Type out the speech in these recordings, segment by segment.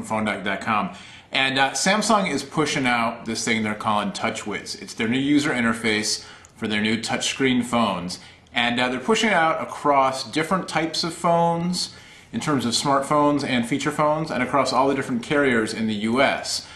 from phone.com. And Samsung is pushing out this thing they're calling TouchWiz. It's their new user interface for their new touchscreen phones. And they're pushing it out across different types of phones in terms of smartphones and feature phones, and across all the different carriers in the US.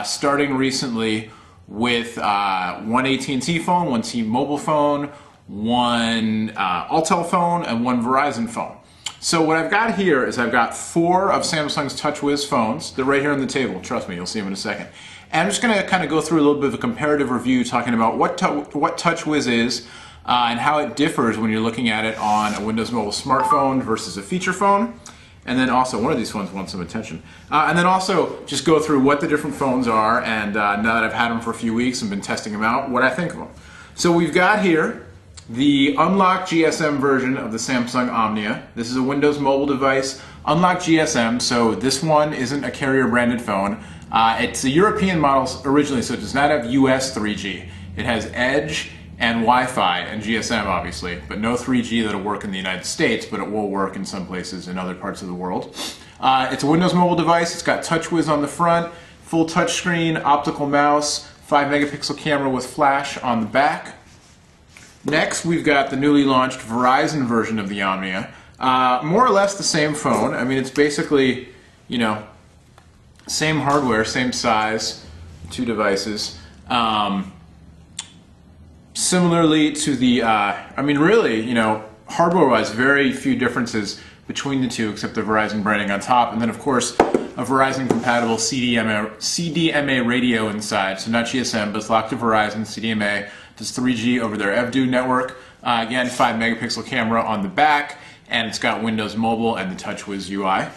Starting recently with one AT&T phone, one T-Mobile phone, one Alltel phone, and one Verizon phone. So what I've got here is I've got 4 of Samsung's TouchWiz phones. They're right here on the table. Trust me, you'll see them in a second. And I'm just going to kind of go through a little bit of a comparative review talking about what TouchWiz is and how it differs when you're looking at it on a Windows Mobile smartphone versus a feature phone. And then also, one of these phones wants some attention. And then also just go through what the different phones are, and now that I've had them for a few weeks and been testing them out, what I think of them. So we've got here the unlocked GSM version of the Samsung Omnia. This is a Windows Mobile device, unlocked GSM, so this one isn't a carrier branded phone. It's a European model originally, so it does not have US 3G. It has Edge and Wi-Fi and GSM obviously, but no 3G that'll work in the United States, but it will work in some places in other parts of the world. It's a Windows Mobile device. It's got TouchWiz on the front, full touchscreen, optical mouse, 5-megapixel camera with flash on the back. Next, we've got the newly launched Verizon version of the Omnia. More or less the same phone. I mean, it's basically, you know, same hardware, same size, 2 devices. Similarly to the, I mean, really, you know, hardware-wise, very few differences between the two, except the Verizon branding on top, and then of course a Verizon-compatible CDMA radio inside. So not GSM, but it's locked to Verizon. CDMA does 3G over their EVDU network. Again, 5-megapixel camera on the back, and it's got Windows Mobile and the TouchWiz UI.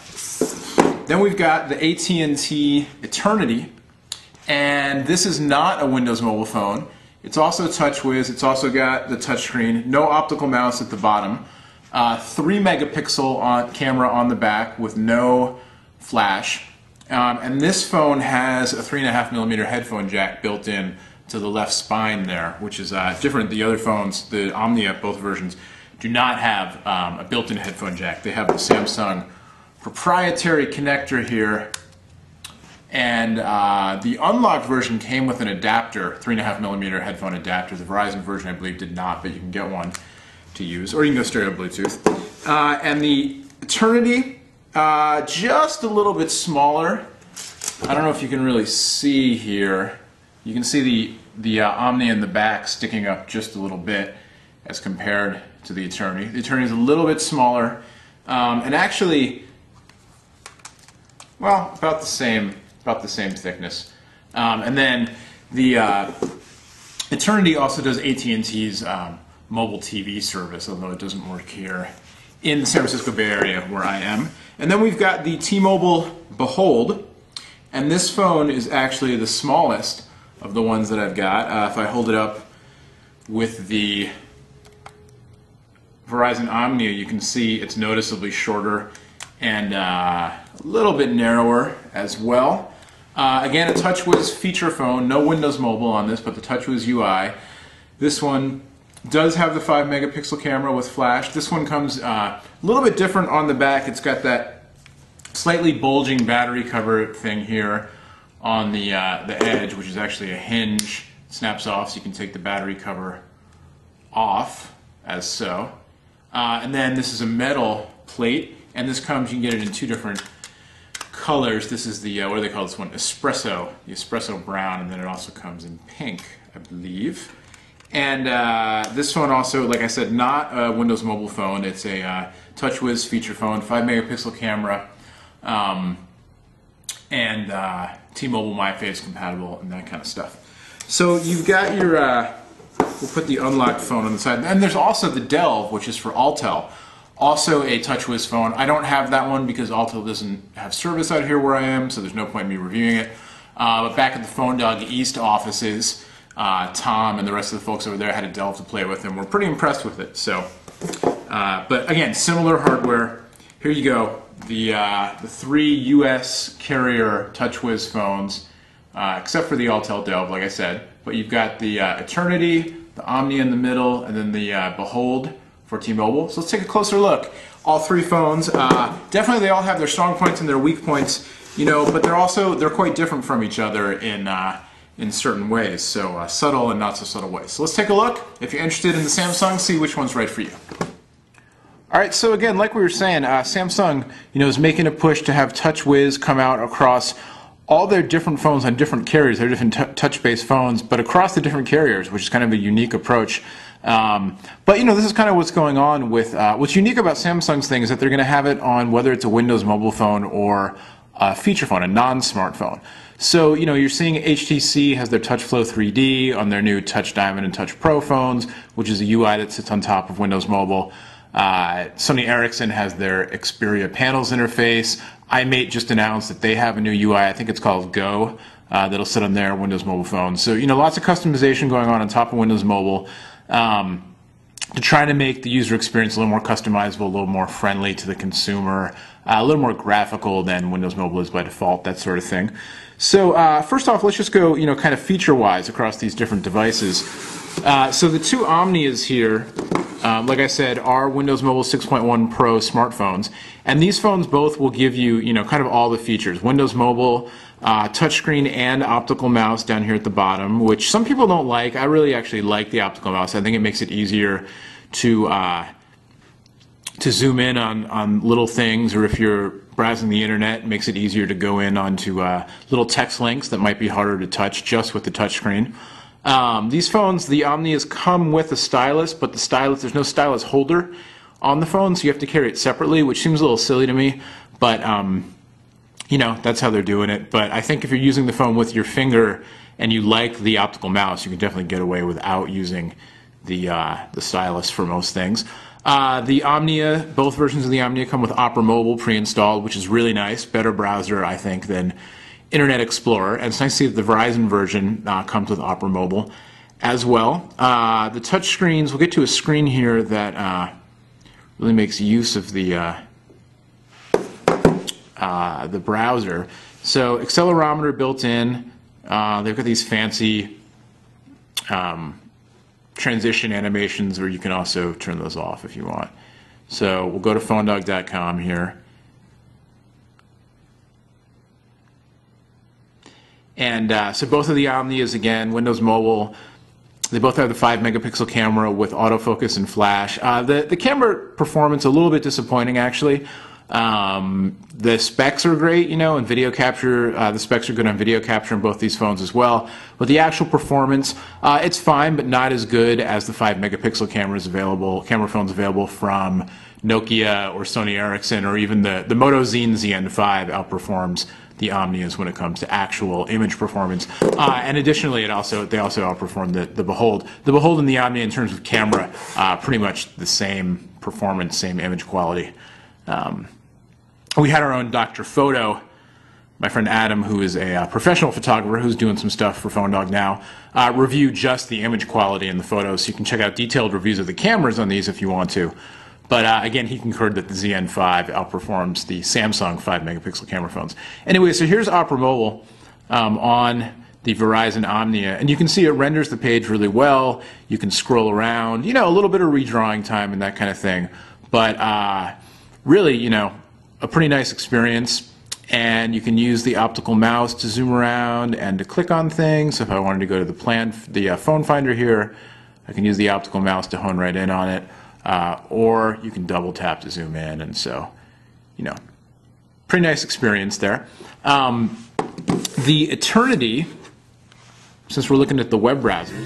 Then we've got the AT&T Eternity, and this is not a Windows Mobile phone. It's also TouchWiz. It's also got the touchscreen, no optical mouse at the bottom, 3-megapixel camera on the back with no flash, and this phone has a 3.5mm headphone jack built in to the left spine there, which is different. The other phones, the Omnia, both versions, do not have a built-in headphone jack. They have the Samsung proprietary connector here, and the unlocked version came with an adapter, 3.5mm headphone adapter. The Verizon version, I believe, did not, but you can get one to use, or you can go straight up Bluetooth. And the Eternity, just a little bit smaller. I don't know if you can really see here. You can see the Omnia in the back sticking up just a little bit as compared to the Eternity. The Eternity is a little bit smaller, and actually, well, about the same thickness. And then the Eternity also does AT&T's mobile TV service, although it doesn't work here in the San Francisco Bay Area where I am. And then we've got the T-Mobile Behold, and this phone is actually the smallest of the ones that I've got. If I hold it up with the Verizon Omnia, you can see it's noticeably shorter and a little bit narrower as well. Again, a TouchWiz feature phone, no Windows Mobile on this, but the TouchWiz UI. This one does have the 5-megapixel camera with flash. This one comes a little bit different on the back. It's got that slightly bulging battery cover thing here on the edge, which is actually a hinge. It snaps off, so you can take the battery cover off, as so. And then this is a metal plate, and this comes, you can get it in 2 different colors. This is the, what do they call this one? Espresso, the espresso brown, and then it also comes in pink, I believe. And this phone also, like I said, not a Windows Mobile phone. It's a TouchWiz feature phone, 5-megapixel camera, and T-Mobile MyFace compatible and that kind of stuff. So you've got your, we'll put the unlocked phone on the side. And there's also the Delve, which is for Alltel. Also a TouchWiz phone. I don't have that one because Alltel doesn't have service out here where I am, so there's no point in me reviewing it. But back at the Phone Dog East offices, Tom and the rest of the folks over there had a Delve to play with, and we're pretty impressed with it. So, but again, similar hardware. Here you go. The 3 US carrier TouchWiz phones, except for the Alltel Delve, like I said. But you've got the Eternity, the Omnia in the middle, and then the Behold for T-Mobile. So let's take a closer look. All 3 phones, definitely they all have their strong points and their weak points. but they're quite different from each other in certain ways, so subtle and not so subtle ways. So let's take a look. If you're interested in the Samsung, see which one's right for you. All right, so again, like we were saying, Samsung, is making a push to have TouchWiz come out across all their different phones on different carriers. They're different touch-based phones, but across the different carriers, which is kind of a unique approach. But this is kind of what's going on with what's unique about Samsung's thing is that they're going to have it on whether it's a Windows mobile phone or a feature phone, a non-smartphone. So you're seeing HTC has their TouchFlow 3D on their new Touch Diamond and Touch Pro phones, which is a UI that sits on top of Windows Mobile. Sony Ericsson has their Xperia Panels interface. iMate just announced that they have a new UI, I think it's called Go, that'll sit on their Windows Mobile phones. So lots of customization going on top of Windows Mobile to try to make the user experience a little more customizable, a little more friendly to the consumer, a little more graphical than Windows Mobile is by default, that sort of thing. So first off, let's just go kind of feature-wise across these different devices. So the two Omnias here, like I said, are Windows Mobile 6.1 Pro smartphones, and these phones both will give you, kind of all the features. Windows Mobile, touchscreen and optical mouse down here at the bottom, which some people don't like. I really actually like the optical mouse. I think it makes it easier to zoom in on little things, or if you're browsing the internet, it makes it easier to go in onto little text links that might be harder to touch just with the touchscreen. These phones, the Omnias, come with a stylus, but the stylus, there's no stylus holder on the phone, so you have to carry it separately, which seems a little silly to me, but that's how they're doing it. But I think if you're using the phone with your finger and you like the optical mouse, you can definitely get away without using the stylus for most things. The Omnia, both versions of the Omnia come with Opera Mobile pre-installed, which is really nice, better browser, I think, than Internet Explorer, and it's nice to see that the Verizon version comes with Opera Mobile as well. The touch screens, we'll get to a screen here that really makes use of the browser. So accelerometer built in. They've got these fancy transition animations, or you can also turn those off if you want. So we'll go to phonedog.com here. And so both of the Omnias, again, Windows Mobile, they both have the 5-megapixel camera with autofocus and flash. The camera performance, a little bit disappointing, actually. The specs are great, and video capture, the specs are good on video capture in both these phones as well. But the actual performance, it's fine, but not as good as the 5-megapixel camera phones available from Nokia or Sony Ericsson, or even the Moto Zine ZN5 outperforms the Omnias when it comes to actual image performance. And additionally, they also outperform the Behold. The Behold and the Omnia, in terms of camera, pretty much the same performance, same image quality. We had our own Dr. Photo, my friend Adam, who is a professional photographer who's doing some stuff for PhoneDog now, review just the image quality in the photos. So you can check out detailed reviews of the cameras on these if you want to. But again, he concurred that the ZN5 outperforms the Samsung 5-megapixel camera phones. Anyway, so here's Opera Mobile on the Verizon Omnia, and you can see it renders the page really well. You can scroll around, a little bit of redrawing time and that kind of thing. But really, a pretty nice experience. And you can use the optical mouse to zoom around and to click on things. So if I wanted to go to the phone finder here, I can use the optical mouse to hone right in on it. Or you can double tap to zoom in, and so, pretty nice experience there. The Eternity, since we're looking at the web browser,